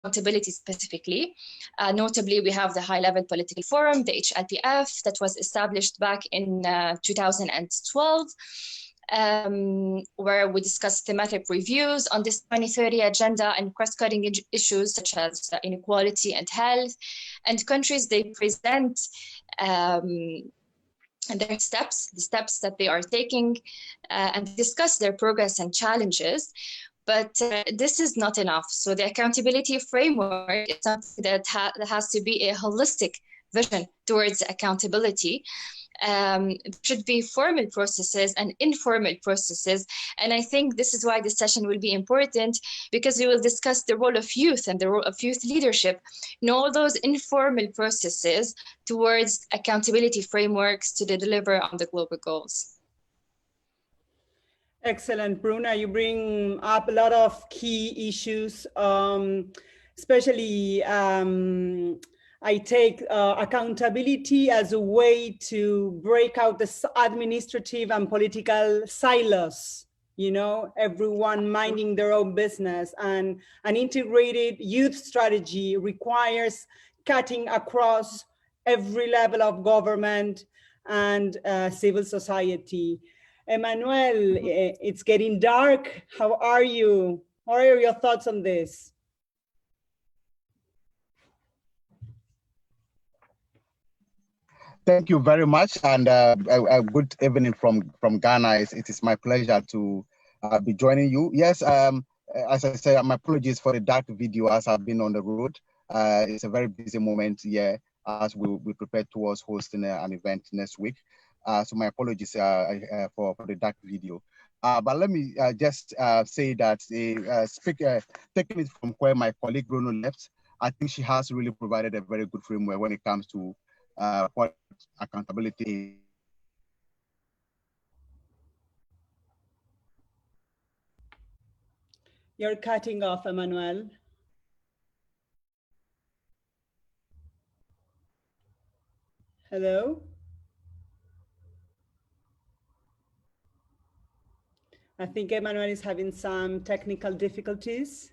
accountability specifically. Notably, we have the High-Level Political Forum, the HLPF, that was established back in 2012, where we discussed thematic reviews on this 2030 agenda and cross-cutting issues such as inequality and health. And countries, they present their steps, the steps that they are taking, and discuss their progress and challenges. But this is not enough. So the accountability framework is something that has to be a holistic vision towards accountability. There should be formal processes and informal processes. And I think this is why this session will be important, because we will discuss the role of youth and the role of youth leadership in all those informal processes towards accountability frameworks to deliver on the global goals. Excellent, Bruna. You bring up a lot of key issues, especially I take accountability as a way to break out the administrative and political silos, you know, everyone minding their own business. And an integrated youth strategy requires cutting across every level of government and civil society. Emmanuel, it's getting dark. How are you? What are your thoughts on this? Thank you very much, and a good evening from Ghana. It is my pleasure to be joining you. Yes, as I said, my apologies for the dark video as I've been on the road. It's a very busy moment here as we prepare towards hosting an event next week. So my apologies for the dark video. But let me just say that taking it from where my colleague Bruno left, I think she has really provided a very good framework when it comes to what accountability. You're cutting off, Emmanuel. Hello? I think Emmanuel is having some technical difficulties.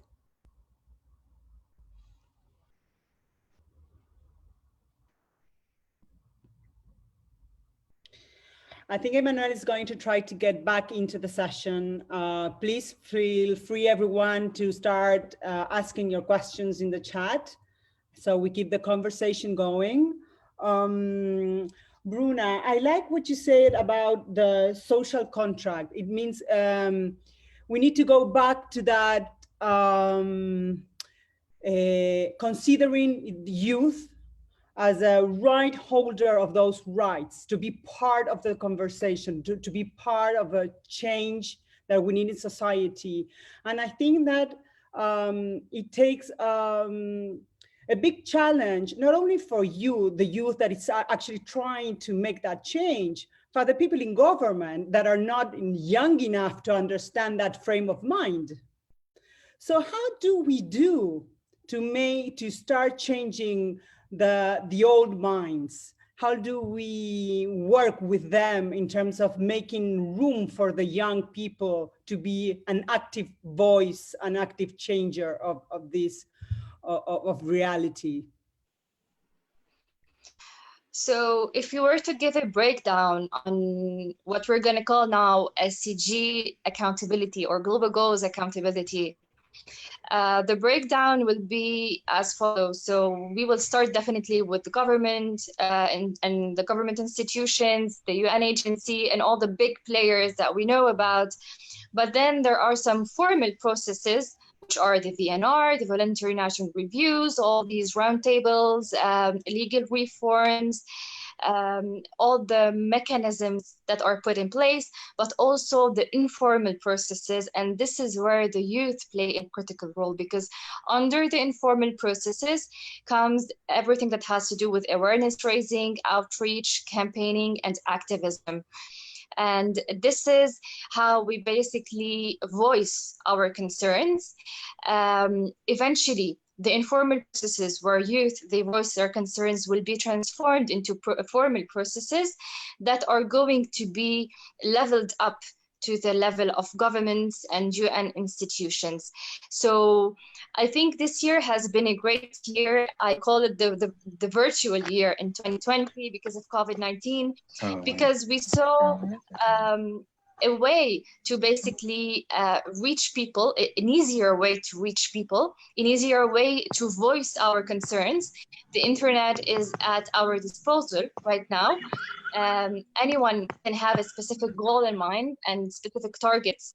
I think Emmanuel is going to try to get back into the session. Please feel free, everyone, to start asking your questions in the chat so we keep the conversation going. Bruna, I like what you said about the social contract. It means we need to go back to that, considering youth as a right holder of those rights, to be part of the conversation, to be part of a change that we need in society. And I think that it takes a big challenge, not only for you, the youth that is actually trying to make that change, for the people in government that are not young enough to understand that frame of mind. So how do we do to start changing the old minds? How do we work with them in terms of making room for the young people to be an active voice, an active changer of this, of reality? So if you were to give a breakdown on what we're going to call now SDG accountability or global goals accountability, the breakdown will be as follows. So we will start definitely with the government and the government institutions, the UN agency, and all the big players that we know about. But then there are some formal processes, which are the VNR, the voluntary national reviews, all these roundtables, legal reforms, all the mechanisms that are put in place, but also the informal processes. And this is where the youth play a critical role, because under the informal processes comes everything that has to do with awareness raising, outreach, campaigning, and activism. And this is how we basically voice our concerns. Eventually, the informal processes where youth, they voice their concerns, will be transformed into formal processes that are going to be leveled up to the level of governments and UN institutions. So I think this year has been a great year. I call it the virtual year in 2020 because of COVID-19, because we saw a way to basically reach people, an easier way to reach people, an easier way to voice our concerns. The internet is at our disposal right now. Anyone can have a specific goal in mind and specific targets.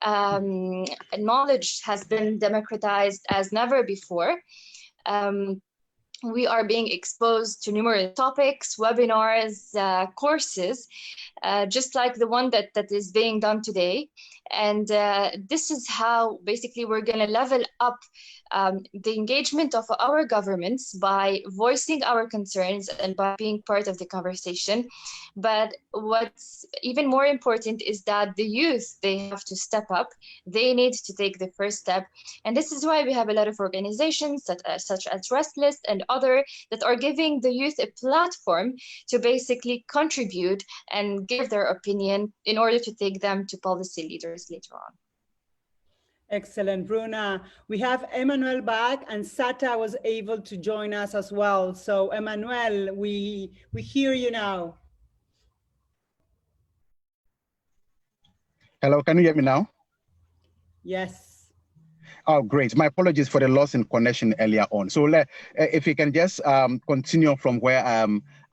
Knowledge has been democratized as never before. We are being exposed to numerous topics, webinars, courses, just like the one that is being done today. And this is how basically we're going to level up the engagement of our governments by voicing our concerns and by being part of the conversation. But what's even more important is that the youth, they have to step up. They need to take the first step. And this is why we have a lot of organizations such as Restless and other that are giving the youth a platform to basically contribute and give their opinion in order to take them to policy leaders later on. Excellent, Bruna. We have Emmanuel back, and Sata was able to join us as well. So Emmanuel, we hear you now. Hello, can you hear me now? Yes. Oh, great. My apologies for the loss in connection earlier on. So if you can just continue from where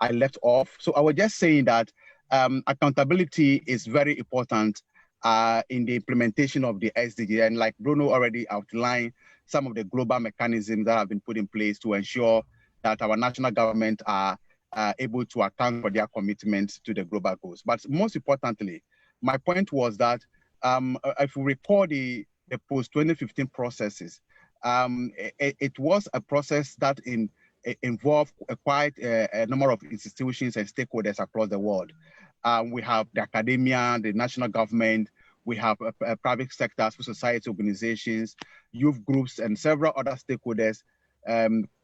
I left off. So I was just saying that accountability is very important in the implementation of the SDG. And like Bruno already outlined, some of the global mechanisms that have been put in place to ensure that our national government are able to account for their commitment to the global goals. But most importantly, my point was that if we recall the post-2015 processes, it was a process that involved quite a number of institutions and stakeholders across the world. We have the academia, the national government, we have private sector, civil society organizations, youth groups, and several other stakeholders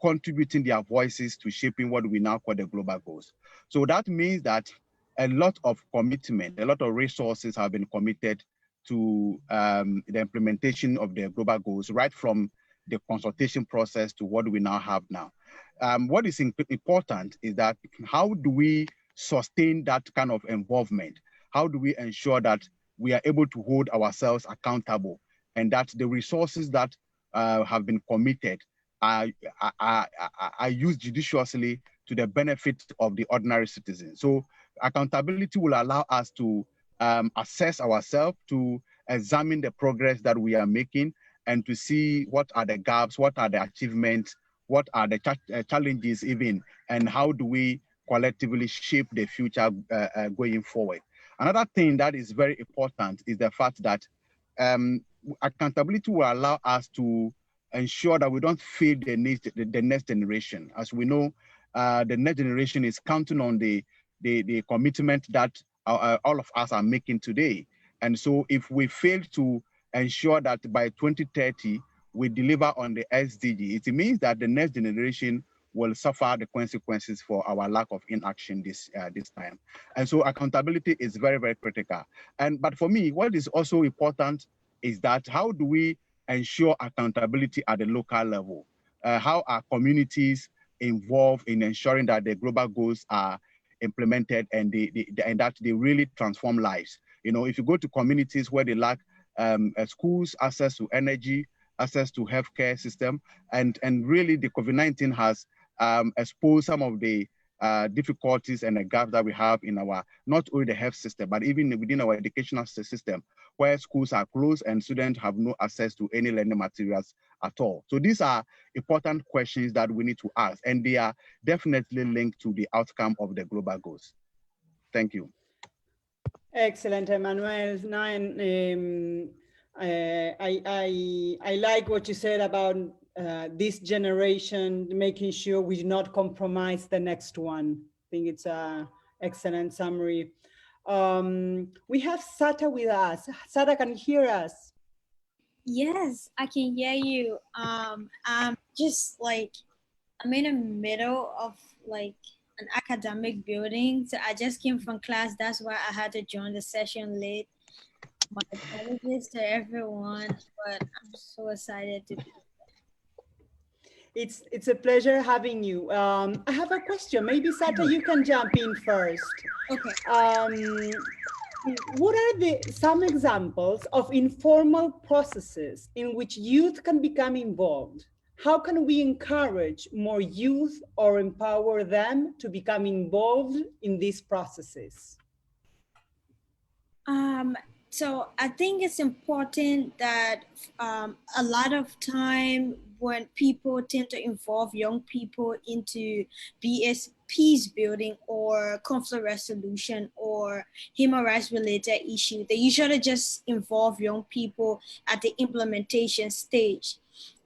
contributing their voices to shaping what we now call the global goals. So that means that a lot of commitment, a lot of resources have been committed to the implementation of the global goals, right from the consultation process to what we now have now. What is important is that how do we sustain that kind of involvement? How do we ensure that we are able to hold ourselves accountable and that the resources that have been committed are used judiciously to the benefit of the ordinary citizen? So accountability will allow us to assess ourselves, to examine the progress that we are making, and to see what are the gaps, what are the achievements, what are the challenges even, and how do we collectively shape the future going forward. Another thing that is very important is the fact that accountability will allow us to ensure that we don't fail the next generation. As we know, the next generation is counting on the commitment that all of us are making today. And so if we fail to ensure that by 2030, we deliver on the SDG, it means that the next generation will suffer the consequences for our lack of inaction this time. And so accountability is very, very critical. But for me, what is also important is that how do we ensure accountability at the local level? How are communities involved in ensuring that the global goals are implemented and that they really transform lives? You know, if you go to communities where they lack schools, access to energy, access to healthcare system, and really the COVID-19 has exposed some of the difficulties and the gaps that we have in our, not only the health system, but even within our educational system, where schools are closed and students have no access to any learning materials at all. So these are important questions that we need to ask, and they are definitely linked to the outcome of the global goals. Thank you. Excellent, Emmanuel. I like what you said about this generation, making sure we do not compromise the next one. I think it's an excellent summary. We have Sata with us. Sata, can you hear us? Yes, I can hear you. I'm just like, I'm in the middle of like an academic building. So I just came from class. That's why I had to join the session late. My apologies to everyone, but I'm so excited to be. It's a pleasure having you. I have a question. Maybe Sata, you can jump in first. Okay. What are some examples of informal processes in which youth can become involved? How can we encourage more youth or empower them to become involved in these processes? So I think it's important that a lot of time when people tend to involve young people into peace building or conflict resolution or human rights related issue, they usually just involve young people at the implementation stage.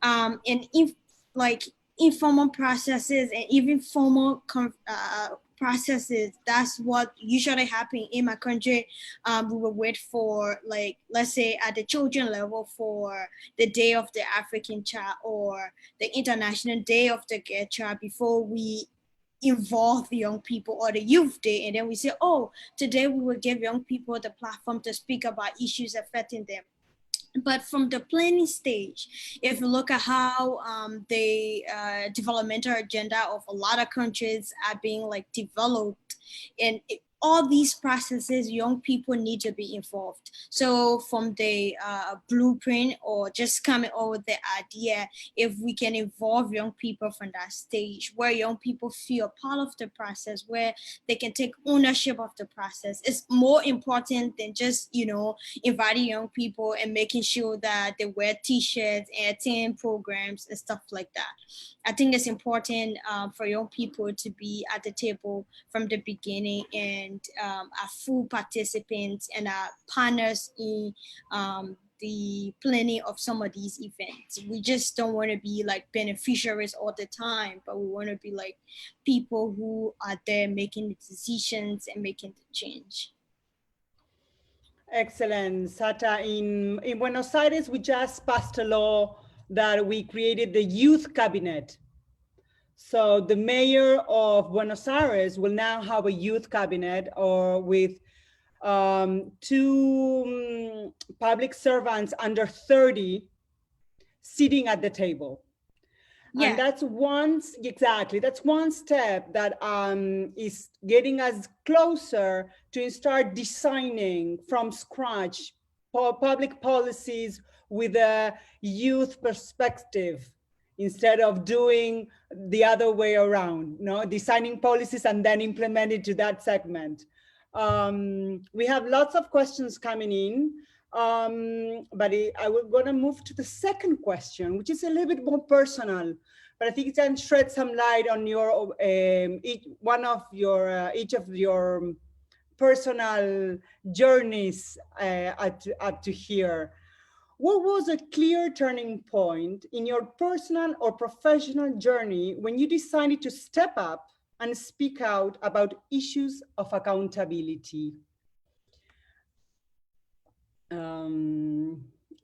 And if like informal processes and even formal processes, that's what usually happen in my country. We will wait for, like, let's say at the children level for the Day of the African Child or the International Day of the Gay Child before we involve young people, or the youth day, and then we say, oh, today we will give young people the platform to speak about issues affecting them. But from the planning stage, if you look at how the developmental agenda of a lot of countries are being like developed, and all these processes, young people need to be involved. So from the blueprint or just coming up with the idea, if we can involve young people from that stage where young people feel part of the process, where they can take ownership of the process, it's more important than just, inviting young people and making sure that they wear t-shirts and attend programs and stuff like that. I think it's important for young people to be at the table from the beginning and are full participants and are partners in the planning of some of these events. We just don't want to be like beneficiaries all the time, but we want to be like people who are there making the decisions and making the change. Excellent. Sata, in Buenos Aires, we just passed a law that we created the youth cabinet. So the mayor of Buenos Aires will now have a youth cabinet, or with two public servants under 30 sitting at the table. Yeah. And that's one step that is getting us closer to start designing from scratch public policies with a youth perspective, instead of doing the other way around, designing policies and then implementing to that segment. We have lots of questions coming in, but I was gonna move to the second question, which is a little bit more personal, but I think it can shed some light on your each of your personal journeys up to here. What was a clear turning point in your personal or professional journey when you decided to step up and speak out about issues of accountability?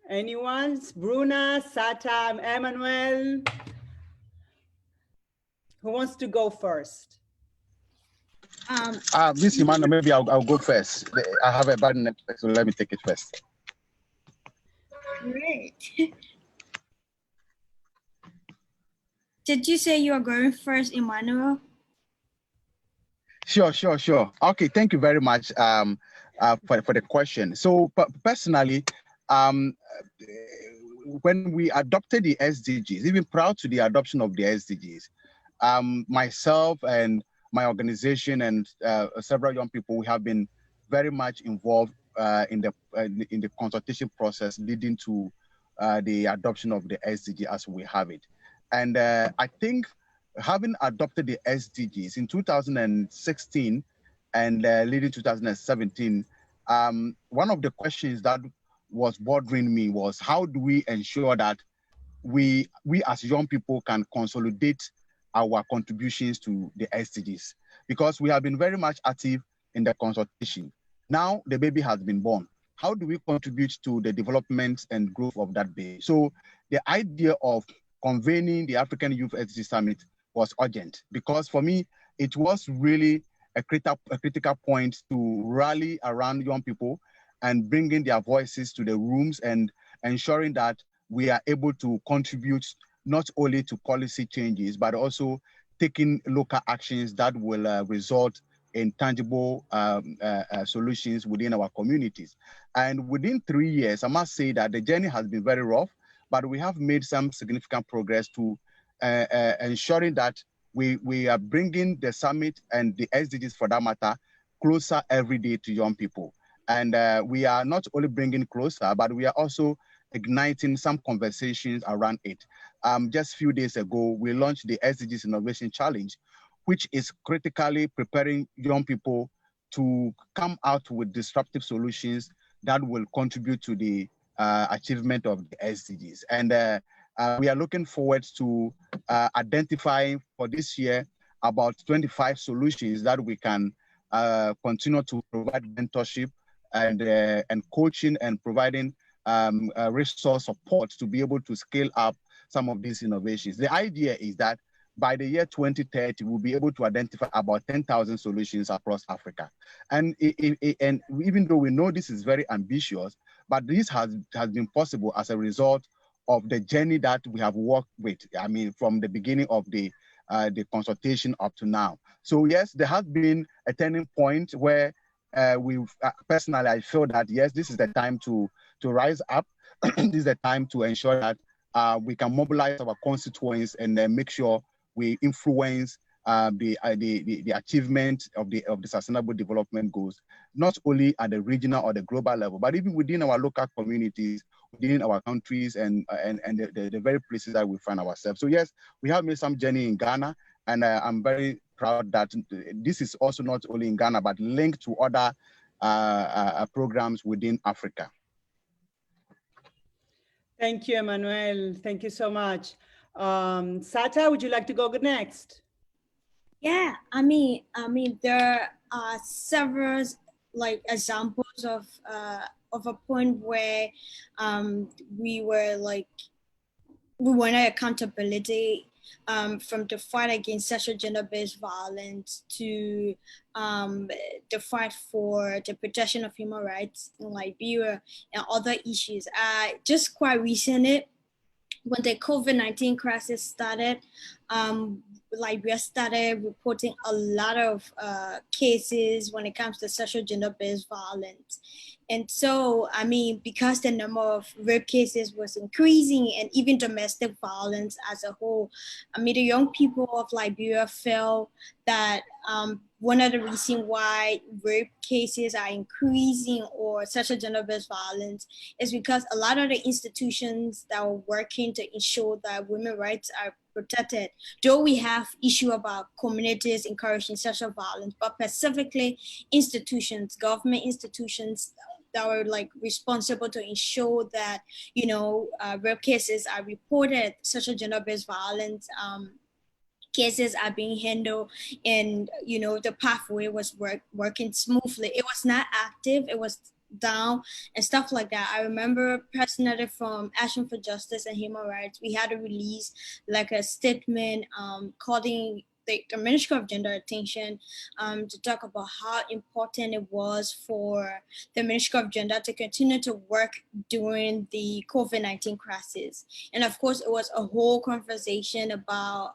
Anyone? Bruna, Sata, Emmanuel? Who wants to go first? This Emmanuel, maybe I'll go first. I have a bad network, so let me take it first. Great. Did you say you are going first, Emmanuel? Sure. Okay, thank you very much for the question. So personally, when we adopted the SDGs, even prior to the adoption of the SDGs, myself and my organization and several young people, we have been very much involved in the consultation process leading to the adoption of the SDG as we have it. And I think having adopted the SDGs in 2016 and leading 2017, one of the questions that was bothering me was, how do we ensure that we as young people can consolidate our contributions to the SDGs? Because we have been very much active in the consultation. Now the baby has been born. How do we contribute to the development and growth of that baby? So the idea of convening the African Youth SDG Summit was urgent, because for me, it was really a critical point to rally around young people and bringing their voices to the rooms and ensuring that we are able to contribute not only to policy changes, but also taking local actions that will result in tangible solutions within our communities. And within 3 years, I must say that the journey has been very rough, but we have made some significant progress to ensuring that we are bringing the summit and the SDGs for that matter closer every day to young people. And we are not only bringing closer, but we are also igniting some conversations around it. Just a few days ago, we launched the SDGs Innovation Challenge, which is critically preparing young people to come out with disruptive solutions that will contribute to the achievement of the SDGs. And we are looking forward to identifying for this year about 25 solutions that we can continue to provide mentorship and coaching and providing resource support to be able to scale up some of these innovations. The idea is that by the year 2030, we'll be able to identify about 10,000 solutions across Africa. And even though we know this is very ambitious, but this has been possible as a result of the journey that we have worked with. I mean, from the beginning of the consultation up to now. So yes, there has been a turning point where personally, I feel that yes, this is the time to rise up. This is the time to ensure that we can mobilize our constituents and make sure we influence the achievement of the sustainable development goals, not only at the regional or the global level, but even within our local communities, within our countries, and the very places that we find ourselves. So yes, we have made some journey in Ghana, and I'm very proud that this is also not only in Ghana, but linked to other programs within Africa. Thank you, Emmanuel. Thank you so much. Sata, would you like to go next? Yeah, I mean, there are several like examples of a point where we wanted accountability, from the fight against sexual gender-based violence to the fight for the protection of human rights in Liberia and other issues. Just quite recently, when the COVID-19 crisis started, Liberia started reporting a lot of cases when it comes to sexual gender-based violence. And so, I mean, because the number of rape cases was increasing and even domestic violence as a whole, I mean, the young people of Liberia felt that one of the reasons why rape cases are increasing or sexual gender-based violence is because a lot of the institutions that are working to ensure that women's rights are protected, though we have issue about communities encouraging sexual violence, but specifically institutions, government institutions that were like responsible to ensure that, you know, rape cases are reported, sexual gender-based violence cases are being handled, and you know the pathway was working smoothly. It was not active, it was down and stuff like that. I remember personally from Action for Justice and Human Rights, we had to release like a statement calling the Ministry of Gender attention to talk about how important it was for the Ministry of Gender to continue to work during the COVID-19 crisis. And of course, it was a whole conversation about,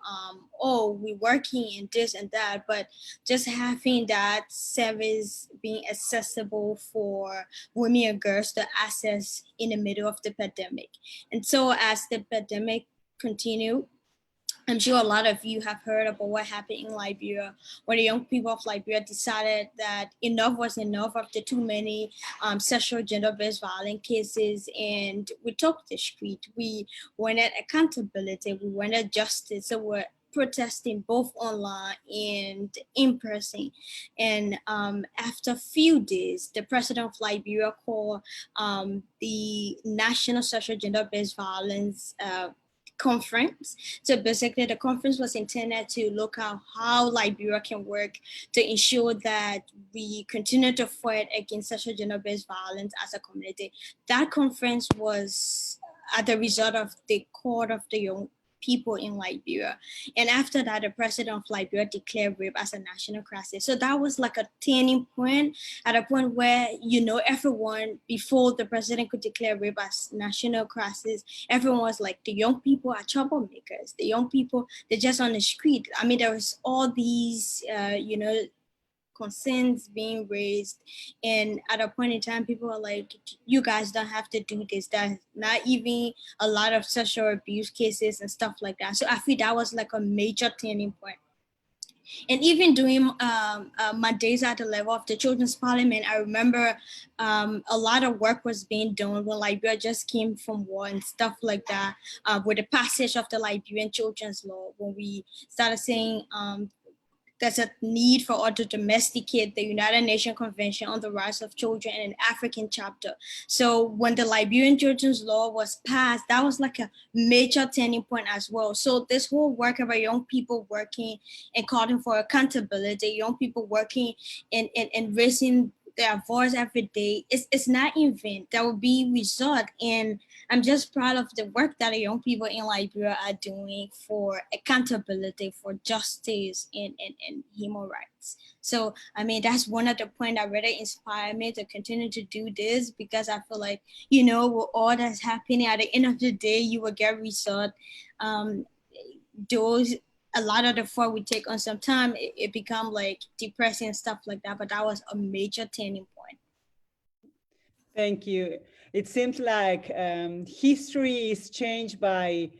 oh, we're working in this and that, but just having that service being accessible for women and girls to access in the middle of the pandemic. And so as the pandemic continued, I'm sure a lot of you have heard about what happened in Liberia, where the young people of Liberia decided that enough was enough of the too many sexual gender-based violence cases, and we took the street. We wanted accountability, we wanted justice, so we're protesting both online and in person. And after a few days, the president of Liberia called the National Sexual Gender-Based Violence conference. So basically the conference was intended to look at how Liberia can work to ensure that we continue to fight against sexual gender-based violence as a community. That conference was at the result of the call of the young people in Liberia. And after that, the president of Liberia declared rape as a national crisis. So that was like a turning point, at a point where, you know, everyone, before the president could declare rape as national crisis, everyone was like, the young people are troublemakers. The young people, they're just on the street. I mean, there was all these, you know, concerns being raised, and at a point in time people are like, you guys don't have to do this. There's not even a lot of sexual abuse cases and stuff like that. So I feel that was like a major turning point. And even during my days at the level of the Children's Parliament, I remember a lot of work was being done when Liberia just came from war and stuff like that, with the passage of the Liberian Children's Law, when we started saying there's a need for us to domesticate the United Nations Convention on the Rights of Children in an African chapter. So when the Liberian Children's Law was passed, that was like a major turning point as well. So this whole work about young people working and calling for accountability, young people working and raising their voice every day, it's not in vain. There will be result. And I'm just proud of the work that the young people in Liberia are doing for accountability, for justice and human rights. So, I mean, that's one of the points that really inspired me to continue to do this, because I feel like, you know, with all that's happening, at the end of the day, you will get result. A lot of the effort we take on some time, it become like depressing and stuff like that. But that was a major turning point. Thank you. It seems like history is changed by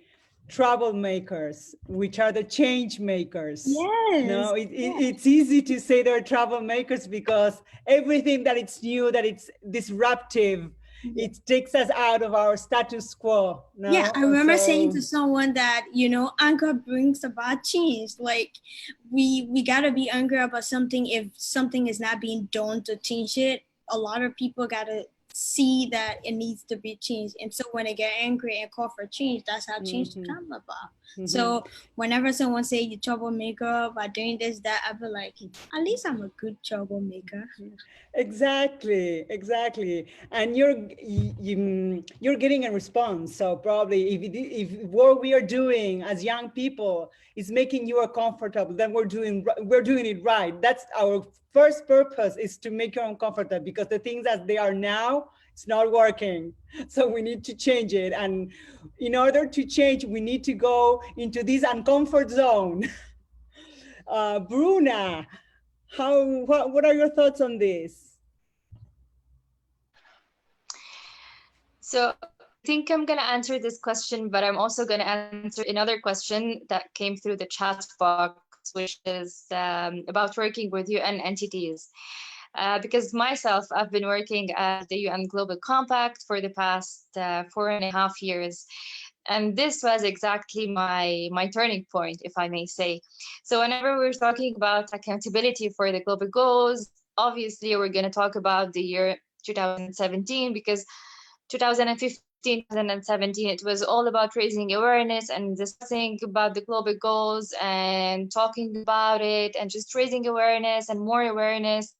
troublemakers, which are the change makers. Yes. No, it's easy to say they're troublemakers because everything that it's new, that it's disruptive, it takes us out of our status quo. No? Yeah, I remember saying to someone that, you know, anger brings about change. Like we gotta be angry about something. If something is not being done to change it, a lot of people gotta see that it needs to be changed. And so when they get angry and call for change, that's how change come about. So whenever someone say you troublemaker by doing this, that, I feel like, at least I'm a good troublemaker. Exactly. And you're getting a response. So probably if what we are doing as young people is making you uncomfortable, then we're doing it right. That's our first purpose, is to make you uncomfortable, because the things as they are now, it's not working. So we need to change it. And in order to change, we need to go into this uncomfort zone. Bruna, what are your thoughts on this? So I think I'm going to answer this question, but I'm also going to answer another question that came through the chat box, which is about working with UN entities. Because myself, I've been working at the UN Global Compact for the past 4.5 years. And this was exactly my turning point, if I may say. So whenever we're talking about accountability for the global goals, obviously we're going to talk about the year 2017, because 2015, 2017, it was all about raising awareness and discussing about the global goals and talking about it and just raising awareness and more awareness.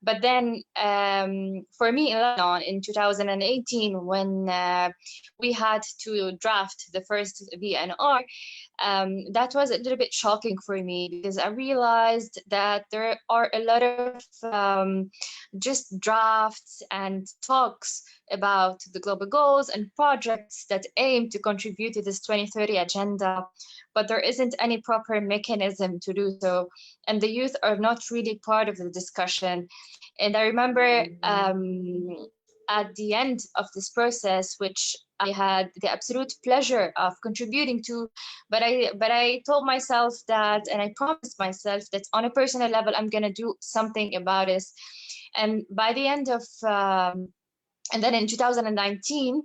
But then for me in Lebanon in 2018, when we had to draft the first VNR, that was a little bit shocking for me, because I realized that there are a lot of just drafts and talks about the global goals and projects that aim to contribute to this 2030 agenda, but there isn't any proper mechanism to do so. And the youth are not really part of the discussion. And I remember at the end of this process, which I had the absolute pleasure of contributing to, but I told myself that, and I promised myself that on a personal level, I'm going to do something about this. And by the end of, and then in 2019,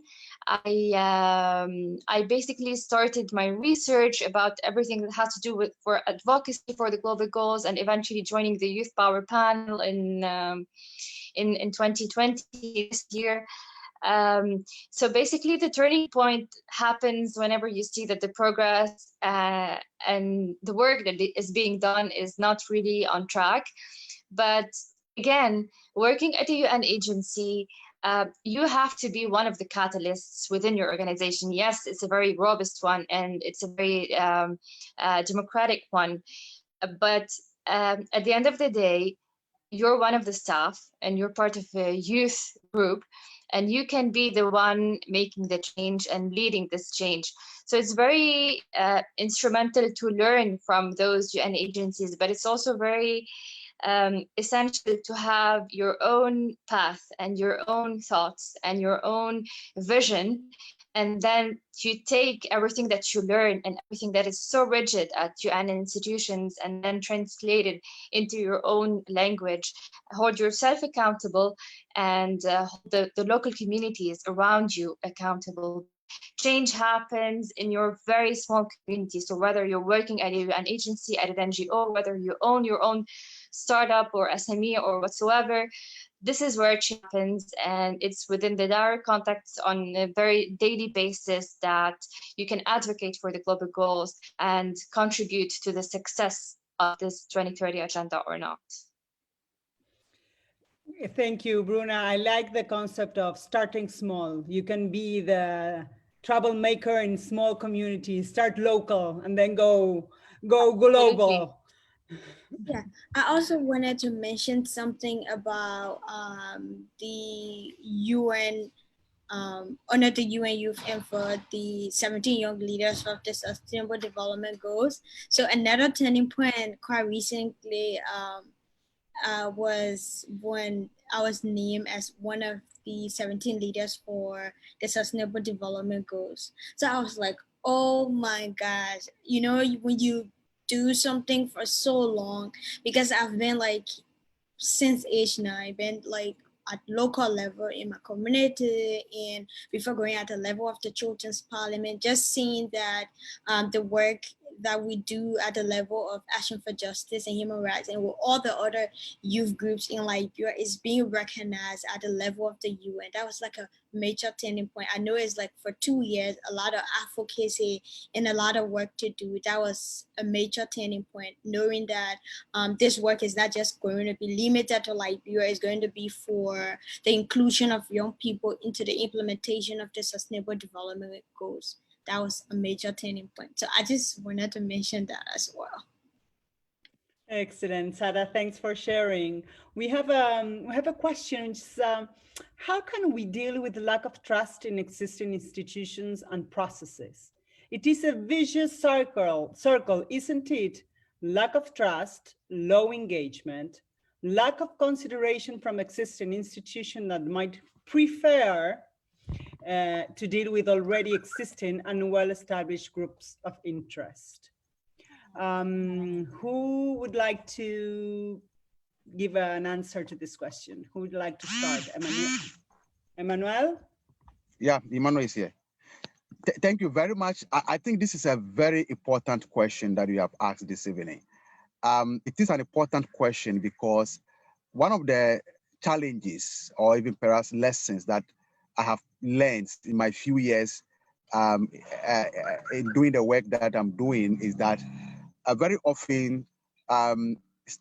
I basically started my research about everything that has to do with for advocacy for the global goals, and eventually joining the Youth Power Panel in 2020 this year. So basically the turning point happens whenever you see that the progress and the work that is being done is not really on track. But again, working at a UN agency, you have to be one of the catalysts within your organization. Yes, it's a very robust one and it's a very democratic one, but at the end of the day, you're one of the staff and you're part of a youth group, and you can be the one making the change and leading this change. So it's very instrumental to learn from those UN agencies, but it's also very essential to have your own path and your own thoughts and your own vision, and then you take everything that you learn and everything that is so rigid at UN institutions and then translate it into your own language, hold yourself accountable, and hold the local communities around you accountable. Change happens in your very small community. So whether you're working at an agency, at an NGO, whether you own your own startup or SME or whatsoever, this is where it happens, and it's within the direct contacts on a very daily basis that you can advocate for the global goals and contribute to the success of this 2030 agenda or not. Thank you, Bruna. I like the concept of starting small. You can be the troublemaker in small communities, start local, and then go global. Yeah, I also wanted to mention something about the UN, under the UN Youth and for the 17 young leaders of the Sustainable Development Goals. So another turning point quite recently was when I was named as one of the 17 leaders for the Sustainable Development Goals. So I was like, oh my gosh, you know, when you do something for so long, because I've been like, since age 9, been like at local level in my community and before going at the level of the Children's Parliament, just seeing that the work that we do at the level of Action for Justice and Human Rights and with all the other youth groups in Liberia is being recognized at the level of the UN. That was like a major turning point. I know it's like for 2 years, a lot of advocacy and a lot of work to do. That was a major turning point, knowing that this work is not just going to be limited to Liberia, it's going to be for the inclusion of young people into the implementation of the Sustainable Development Goals. That was a major turning point. So I just wanted to mention that as well. Excellent, Sada. Thanks for sharing. We have a question. Which is, how can we deal with the lack of trust in existing institutions and processes? It is a vicious circle, isn't it? Lack of trust, low engagement, lack of consideration from existing institutions that might prefer to deal with already existing and well-established groups of interest. Who would like to give an answer to this question? Who would like to start? Emmanuel? Yeah, Emmanuel is here. Thank you very much. I think this is a very important question that you have asked this evening. It is an important question because one of the challenges or even perhaps lessons that I have learned in my few years in doing the work that I'm doing is that very often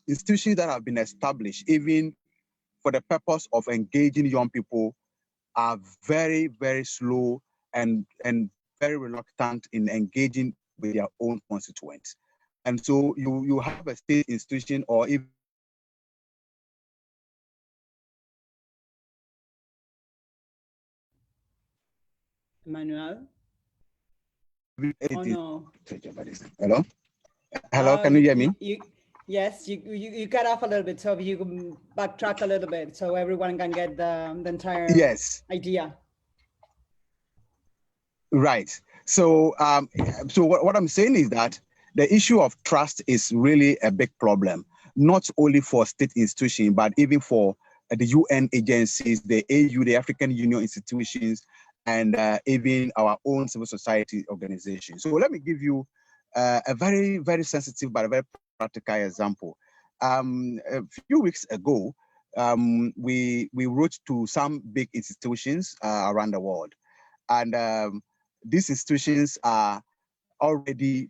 institutions that have been established, even for the purpose of engaging young people, are very, very slow and very reluctant in engaging with their own constituents. And so you have a state institution or even Emmanuel? Oh, no. Hello? Hello, can you hear me? Yes, you cut off a little bit, so if you can backtrack a little bit so everyone can get the entire idea. Right. So, what I'm saying is that the issue of trust is really a big problem, not only for state institutions, but even for the UN agencies, the AU, the African Union institutions, and even our own civil society organizations. So let me give you a very, very sensitive but a very practical example. A few weeks ago, we wrote to some big institutions around the world, and these institutions are already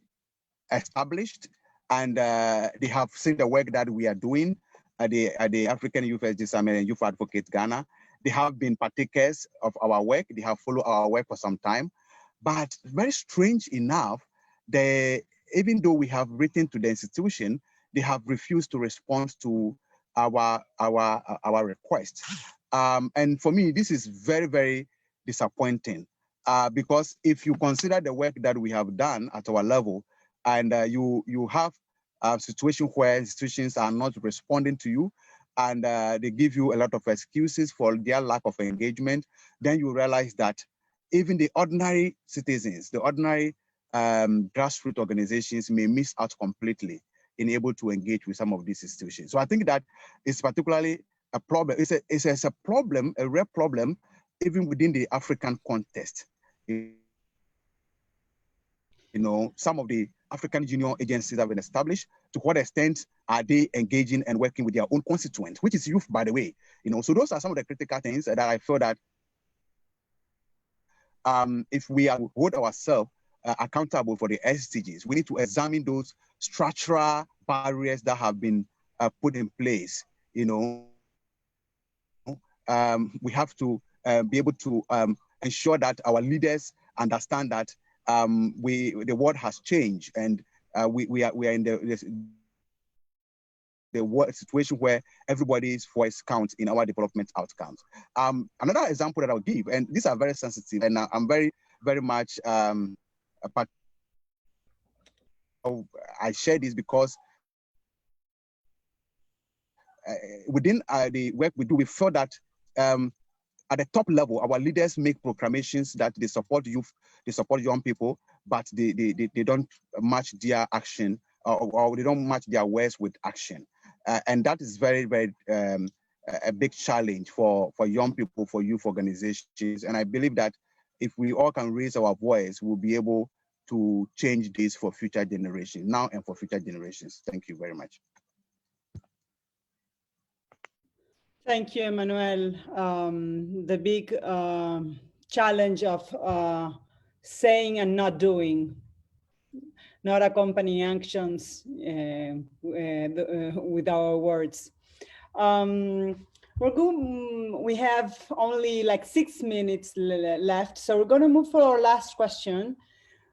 established, and they have seen the work that we are doing at the African Youth Summit and Youth Advocate Ghana. They have been partakers of our work. They have followed our work for some time. But very strange enough, even though we have written to the institution, they have refused to respond to our requests. And for me, this is very, very disappointing because if you consider the work that we have done at our level, and you have a situation where institutions are not responding to you, and they give you a lot of excuses for their lack of engagement, then you realize that even the ordinary citizens, the ordinary grassroots organizations may miss out completely in able to engage with some of these institutions. So I think that it's particularly a problem. It's a problem, a rare problem, even within the African context. You know, some of the African Union agencies have been established. To what extent are they engaging and working with their own constituents, which is youth, by the way? You know, so those are some of the critical things that I feel that if we hold ourselves accountable for the SDGs, we need to examine those structural barriers that have been put in place. You know, we have to be able to ensure that our leaders understand that the world has changed, and we are in the world situation where everybody's voice counts in our development outcomes. Another example that I'll give, and these are very sensitive, and I'm very, very much I share this because within the work we do, we feel that at the top level, our leaders make proclamations that they support youth, they support young people, but they don't match their action or they don't match their words with action. And that is very, very a big challenge for young people, for youth organizations. And I believe that if we all can raise our voice, we'll be able to change this for future generations, now and for future generations. Thank you very much. Thank you, Emmanuel. The big challenge of saying and not doing, not accompanying actions with our words. We have only like 6 minutes left, so we're going to move for our last question,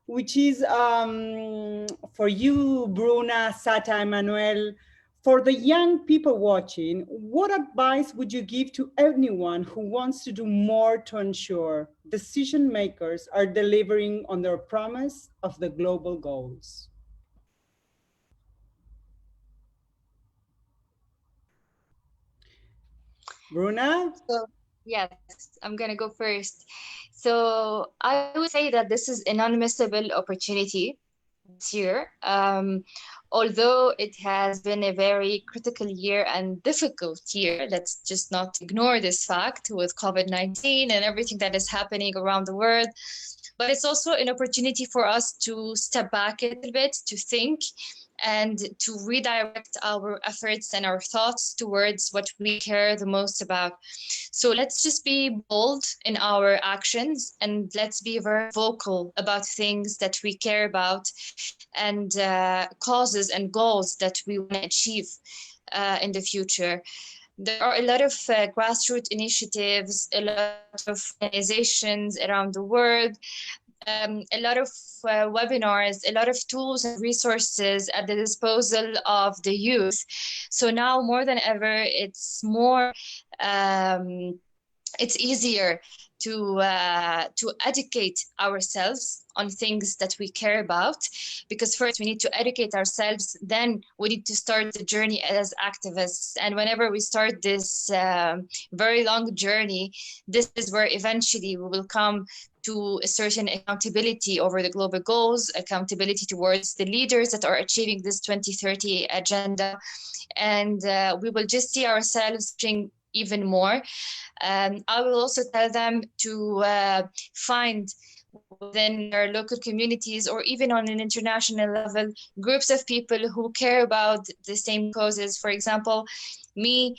which is for you, Bruna, Sata, Emmanuel. For the young people watching, what advice would you give to anyone who wants to do more to ensure decision makers are delivering on their promise of the global goals? Bruna? So, yes, I'm going to go first. So I would say that this is an unmissable opportunity this year. Although it has been a very critical year and difficult year, let's just not ignore this fact with COVID-19 and everything that is happening around the world. But it's also an opportunity for us to step back a little bit, to think, and to redirect our efforts and our thoughts towards what we care the most about. So let's just be bold in our actions, and let's be very vocal about things that we care about and causes and goals that we want to achieve in the future. There are a lot of grassroots initiatives, a lot of organizations around the world, a lot of webinars, a lot of tools and resources at the disposal of the youth. So now more than ever, it's easier to educate ourselves on things that we care about, because first we need to educate ourselves, then we need to start the journey as activists. And whenever we start this very long journey, this is where eventually we will come to a certain accountability over the global goals, accountability towards the leaders that are achieving this 2030 agenda. And we will just see ourselves doing even more. I will also tell them to find within their local communities or even on an international level, groups of people who care about the same causes. For example, me,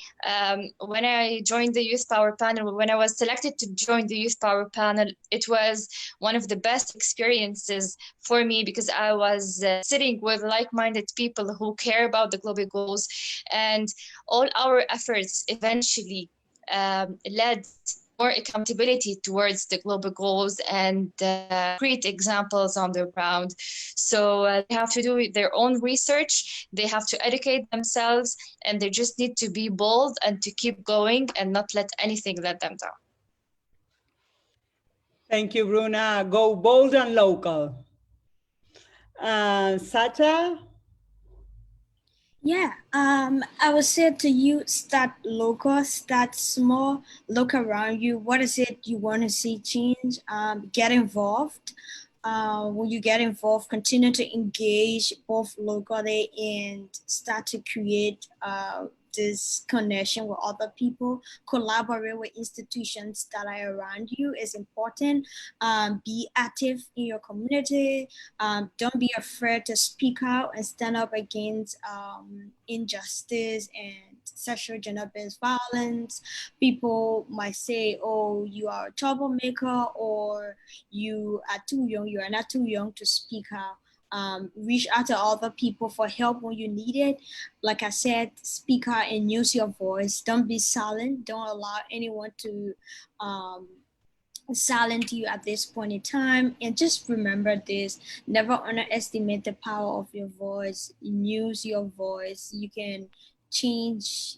when I joined the Youth Power Panel, when I was selected to join the Youth Power Panel, it was one of the best experiences for me because I was sitting with like-minded people who care about the global goals, and all our efforts eventually led more accountability towards the global goals and create examples on the ground. So they have to do their own research, they have to educate themselves, and they just need to be bold and to keep going and not let anything let them down. Thank you, Bruna. Go bold and local. Sata? Yeah, I would say to you, start local, start small, look around you. What is it you want to see change? Get involved. When you get involved, continue to engage both locally and start to create this connection with other people. Collaborate with institutions that are around you is important. Be active in your community. Don't be afraid to speak out and stand up against injustice and sexual gender-based violence. People might say, oh, you are a troublemaker, or you are too young, you are not too young to speak out. Reach out to other people for help when you need it. Like I said, speak out and use your voice. Don't be silent. Don't allow anyone to silent you at this point in time. And just remember this: never underestimate the power of your voice. Use your voice. You can change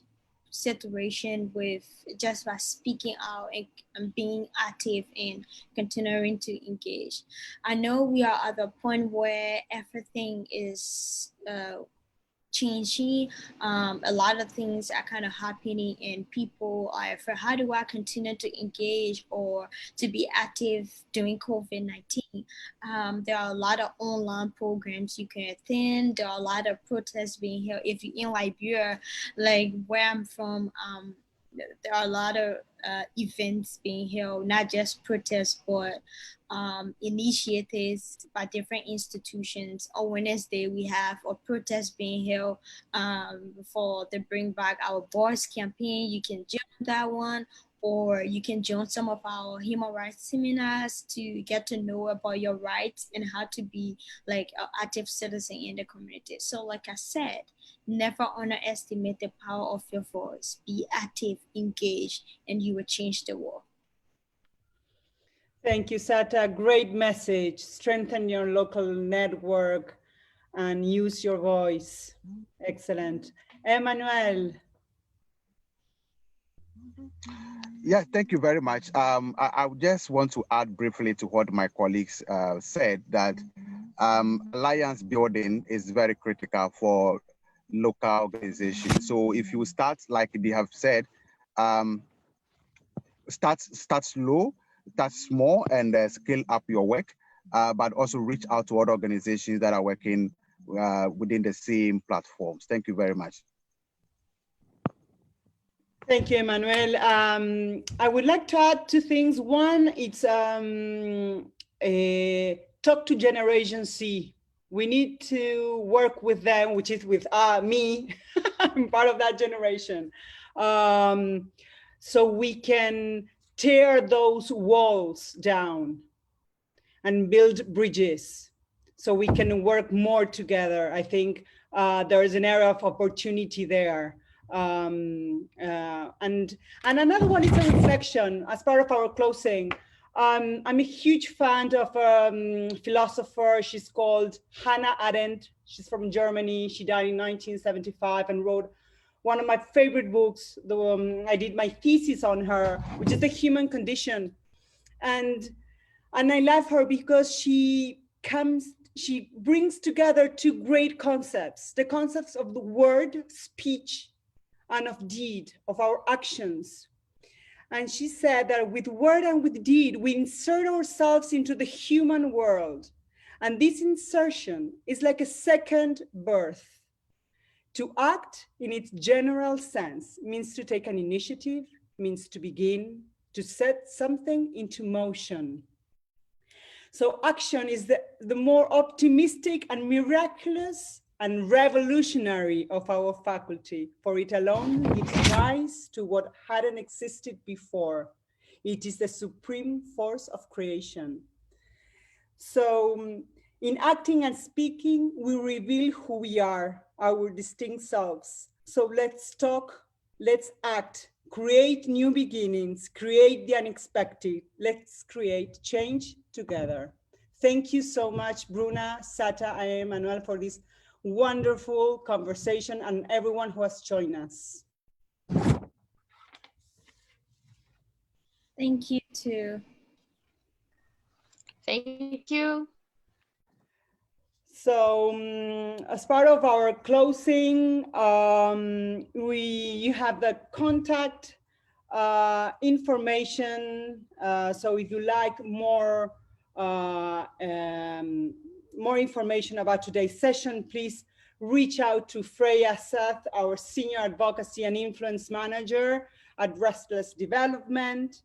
situation with just by speaking out and being active and continuing to engage. I know we are at the point where everything is changing. A lot of things are kind of happening and people are afraid, how do I continue to engage or to be active during COVID-19? There are a lot of online programs you can attend. There are a lot of protests being held. If you're in Liberia, like where I'm from, there are a lot of events being held, not just protests, but initiatives by different institutions. On Wednesday, we have a protest being held for the Bring Back Our Boys campaign. You can join that one, or you can join some of our human rights seminars to get to know about your rights and how to be like an active citizen in the community. So like I said, never underestimate the power of your voice. Be active, engaged, and you will change the world. Thank you, Sata. Great message. Strengthen your local network and use your voice. Excellent. Emmanuel. Yeah, thank you very much. I just want to add briefly to what my colleagues said, that alliance building is very critical for local organizations. So if you start, like they have said, start slow, start small, and scale up your work, but also reach out to other organizations that are working within the same platforms. Thank you very much. Thank you, Emmanuel. I would like to add two things. One, it's talk to Generation C. We need to work with them, which is with me. I'm part of that generation. So we can tear those walls down and build bridges so we can work more together. I think there is an area of opportunity there. And another one is a reflection as part of our closing. I'm a huge fan of a philosopher. She's called Hannah Arendt. She's from Germany. She died in 1975 and wrote one of my favorite books. I did my thesis on her, which is The Human Condition. And I love her because she brings together two great concepts, the concepts of the word, speech, and of deed, of our actions. And she said that with word and with deed, we insert ourselves into the human world. And this insertion is like a second birth. To act in its general sense means to take an initiative, means to begin, to set something into motion. So action is the more optimistic and miraculous and revolutionary of our faculty, for it alone gives rise to what hadn't existed before. It is the supreme force of creation. So in acting and speaking, we reveal who we are, our distinct selves. So let's talk, let's act create new beginnings, create the unexpected. Let's create change together. Thank you so much, Bruna, Sata, and Emmanuel, for this wonderful conversation, and everyone who has joined us. Thank you too. Thank you. So as part of our closing, you have the contact information. So if you like more information about today's session, please reach out to Freya Seth, our Senior Advocacy and Influence Manager at Restless Development.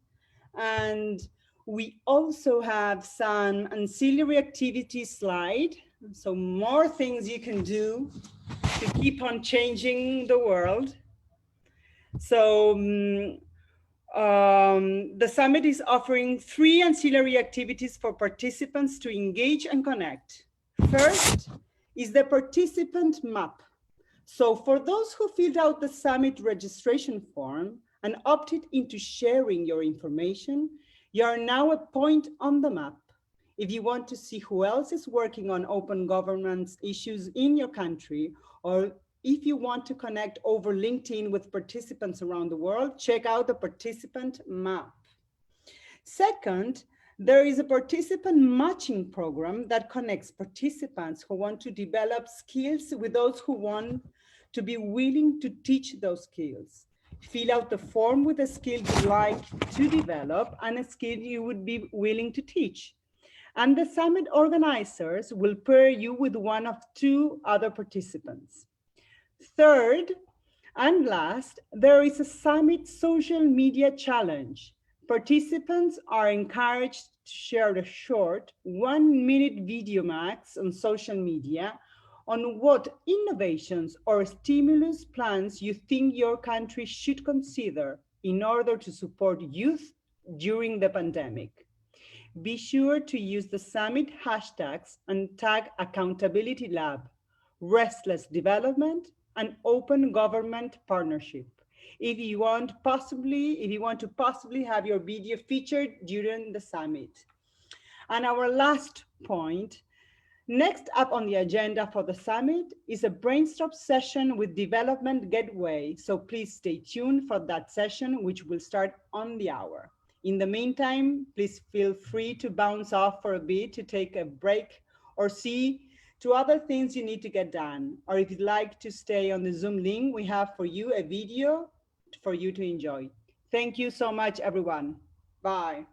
And we also have some ancillary activities slide. So more things you can do to keep on changing the world. So the summit is offering 3 ancillary activities for participants to engage and connect. First is the participant map. So for those who filled out the summit registration form and opted into sharing your information, you are now a point on the map. If you want to see who else is working on open governance issues in your country, or if you want to connect over LinkedIn with participants around the world, check out the participant map. Second, there is a participant matching program that connects participants who want to develop skills with those who want to be willing to teach those skills. Fill out the form with a skill you'd like to develop and a skill you would be willing to teach. And the summit organizers will pair you with one of 2 other participants. Third and last, there is a summit social media challenge. Participants are encouraged to share a short 1-minute video max on social media on what innovations or stimulus plans you think your country should consider in order to support youth during the pandemic. Be sure to use the summit hashtags and tag Accountability Lab, Restless Development, and Open Government Partnership. If you want to possibly have your video featured during the summit. And our last point, next up on the agenda for the summit is a brainstorm session with Development Gateway. So please stay tuned for that session, which will start on the hour. In the meantime, please feel free to bounce off for a bit to take a break or see to other things you need to get done. Or if you'd like to stay on the Zoom link, we have for you a video for you to enjoy. Thank you so much, everyone. Bye.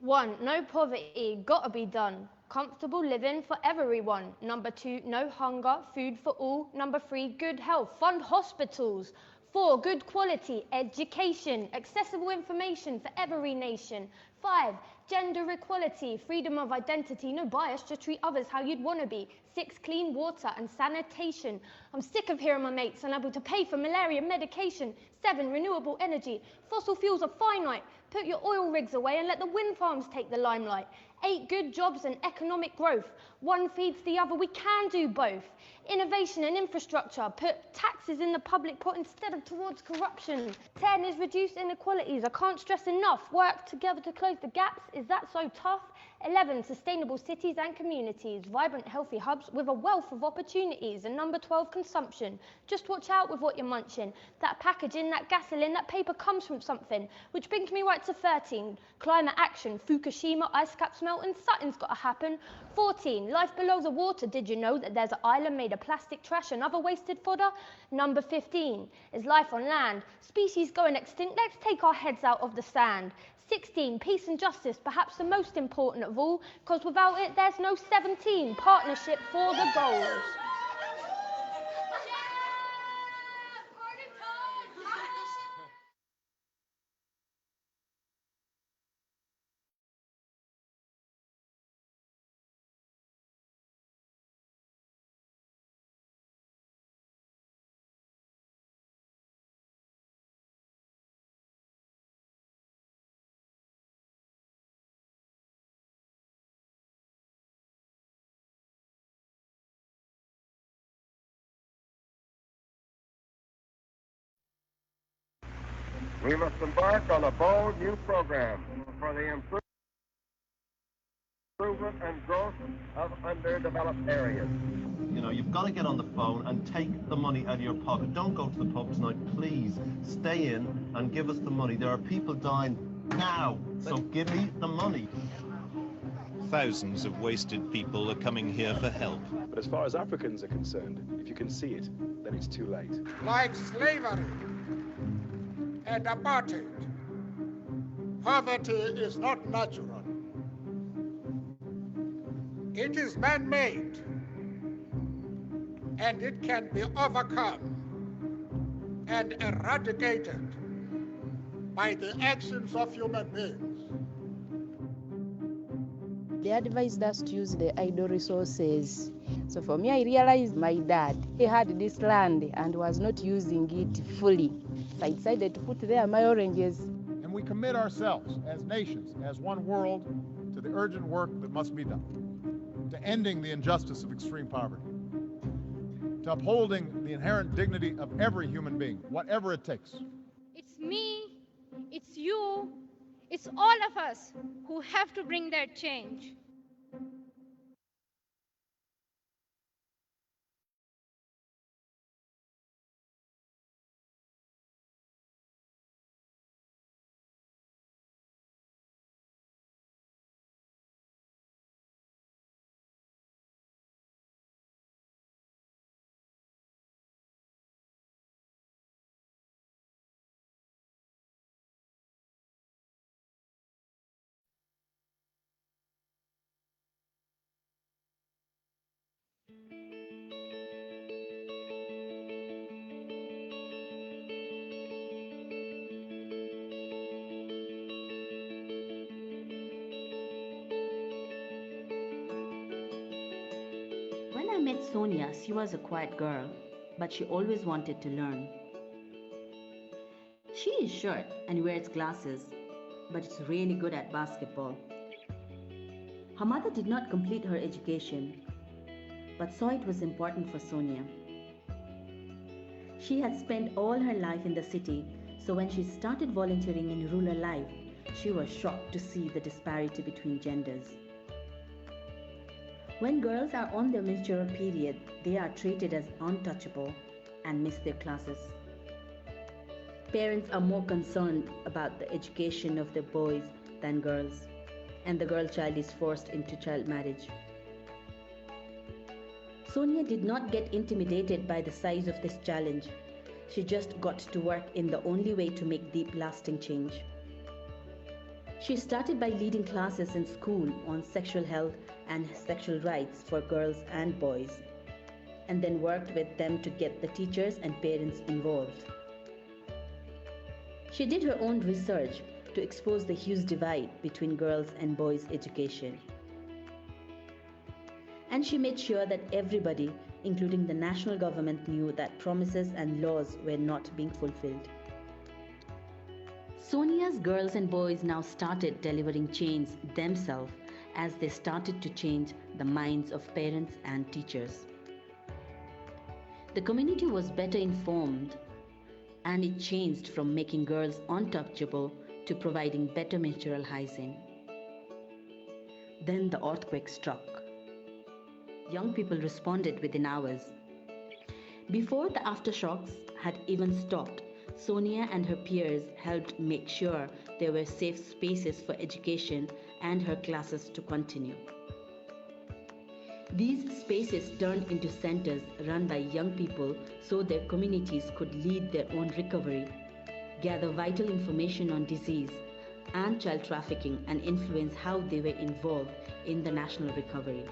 One, no poverty, gotta be done. Comfortable living for everyone. Number 2, no hunger, food for all. Number 3, good health, fund hospitals. 4, good quality education, accessible information for every nation. 5, gender equality, freedom of identity, no bias, just treat others how you'd want to be. 6, clean water and sanitation. I'm sick of hearing my mates unable to pay for malaria medication. 7, renewable energy. Fossil fuels are finite. Put your oil rigs away and let the wind farms take the limelight. 8, good jobs and economic growth. One feeds the other, we can do both. Innovation and infrastructure. Put taxes in the public pot instead of towards corruption. 10 is reduce inequalities. I can't stress enough. Work together to close the gaps. Is that so tough? 11, sustainable cities and communities. Vibrant, healthy hubs with a wealth of opportunities. And number 12, consumption. Just watch out with what you're munching. That packaging, that gasoline, that paper comes from something. Which brings me right to 13, climate action. Fukushima, ice caps melting, something's got to happen. 14, life below the water. Did you know that there's an island made of plastic trash and other wasted fodder? Number 15 is life on land. Species going extinct, let's take our heads out of the sand. 16, peace and justice, perhaps the most important of all, because without it, there's no 17, partnership for the goals. We must embark on a bold new program for the improvement and growth of underdeveloped areas. You know, you've got to get on the phone and take the money out of your pocket. Don't go to the pub tonight, please. Stay in and give us the money. There are people dying now, so give me the money. Thousands of wasted people are coming here for help. But as far as Africans are concerned, if you can see it, then it's too late. Like slavery and apartheid, poverty is not natural. It is man-made, and it can be overcome and eradicated by the actions of human beings. They advised us to use the idle resources. So for me, I realized my dad, he had this land and was not using it fully. So I decided to put there my oranges. And we commit ourselves as nations, as one world, to the urgent work that must be done, to ending the injustice of extreme poverty, to upholding the inherent dignity of every human being, whatever it takes. It's me, it's you, it's all of us who have to bring that change. When I met Sonia, she was a quiet girl, but she always wanted to learn. She is short and wears glasses, but is really good at basketball. Her mother did not complete her education, but saw it was important for Sonia. She had spent all her life in the city, so when she started volunteering in rural life, she was shocked to see the disparity between genders. When girls are on their menstrual period, they are treated as untouchable and miss their classes. Parents are more concerned about the education of their boys than girls, and the girl child is forced into child marriage. Sonia did not get intimidated by the size of this challenge. She just got to work in the only way to make deep, lasting change. She started by leading classes in school on sexual health and sexual rights for girls and boys, and then worked with them to get the teachers and parents involved. She did her own research to expose the huge divide between girls' and boys' education. And she made sure that everybody, including the national government, knew that promises and laws were not being fulfilled. Sonia's girls and boys now started delivering change themselves as they started to change the minds of parents and teachers. The community was better informed, and it changed from making girls untouchable to providing better menstrual hygiene. Then the earthquake struck. Young people responded within hours. Before the aftershocks had even stopped, Sonia and her peers helped make sure there were safe spaces for education and her classes to continue. These spaces turned into centers run by young people so their communities could lead their own recovery, gather vital information on disease and child trafficking, and influence how they were involved in the national recovery.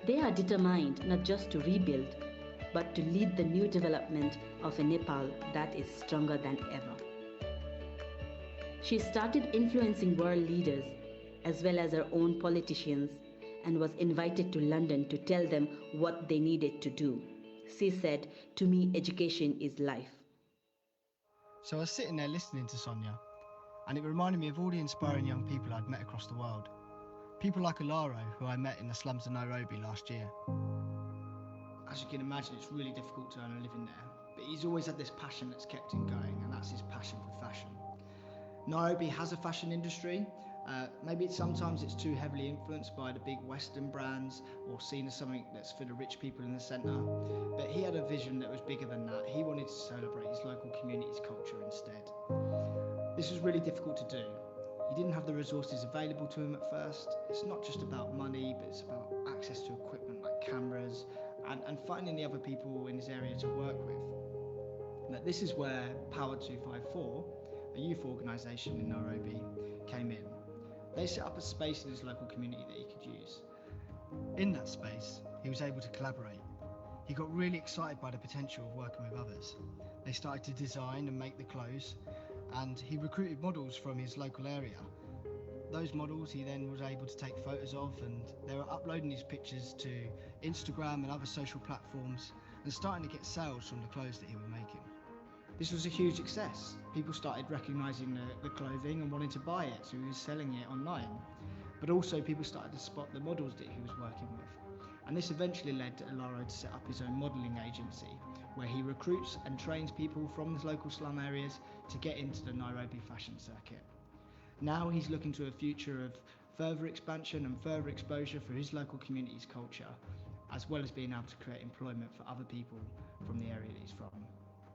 They are determined not just to rebuild, but to lead the new development of a Nepal that is stronger than ever. She started influencing world leaders as well as her own politicians, and was invited to London to tell them what they needed to do. She said, "To me, education is life." So I was sitting there listening to Sonia, and it reminded me of all the inspiring young people I'd met across the world. People like Alaro, who I met in the slums of Nairobi last year. As you can imagine, it's really difficult to earn a living there, but he's always had this passion that's kept him going, and that's his passion for fashion. Nairobi has a fashion industry. Maybe sometimes it's too heavily influenced by the big Western brands or seen as something that's for the rich people in the centre. But he had a vision that was bigger than that. He wanted to celebrate his local community's culture instead. This was really difficult to do. He didn't have the resources available to him at first. It's not just about money, but it's about access to equipment like cameras and finding the other people in his area to work with. But this is where Power 254, a youth organisation in Nairobi, came in. They set up a space in his local community that he could use. In that space, he was able to collaborate. He got really excited by the potential of working with others. They started to design and make the clothes, and he recruited models from his local area. Those models he then was able to take photos of, and they were uploading his pictures to Instagram and other social platforms and starting to get sales from the clothes that he was making. This was a huge success. People started recognising the clothing and wanting to buy it, so he was selling it online. But also people started to spot the models that he was working with. And this eventually led Alaro to set up his own modelling agency, where he recruits and trains people from his local slum areas to get into the Nairobi fashion circuit. Now he's looking to a future of further expansion and further exposure for his local community's culture, as well as being able to create employment for other people from the area that he's from.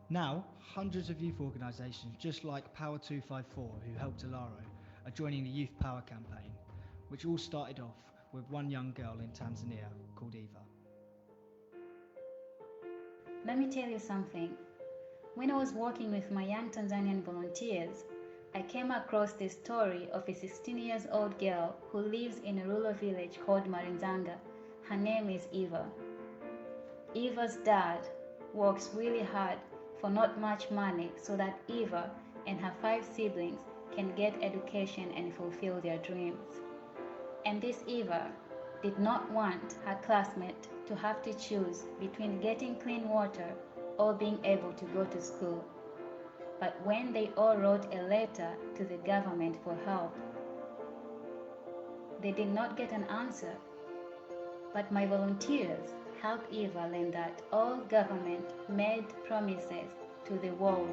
Now, hundreds of youth organisations just like Power 254, who helped Alaro, are joining the Youth Power campaign, which all started off with one young girl in Tanzania called Eva. Let me tell you something. When I was working with my young Tanzanian volunteers, I came across the story of a 16-year-old girl who lives in a rural village called Marinzanga. Her name is Eva. Eva's dad works really hard for not much money so that Eva and her 5 siblings can get education and fulfill their dreams. And this Eva did not want her classmate to have to choose between getting clean water or being able to go to school. But when they all wrote a letter to the government for help, they did not get an answer. But my volunteers helped Eva learn that all government made promises to the world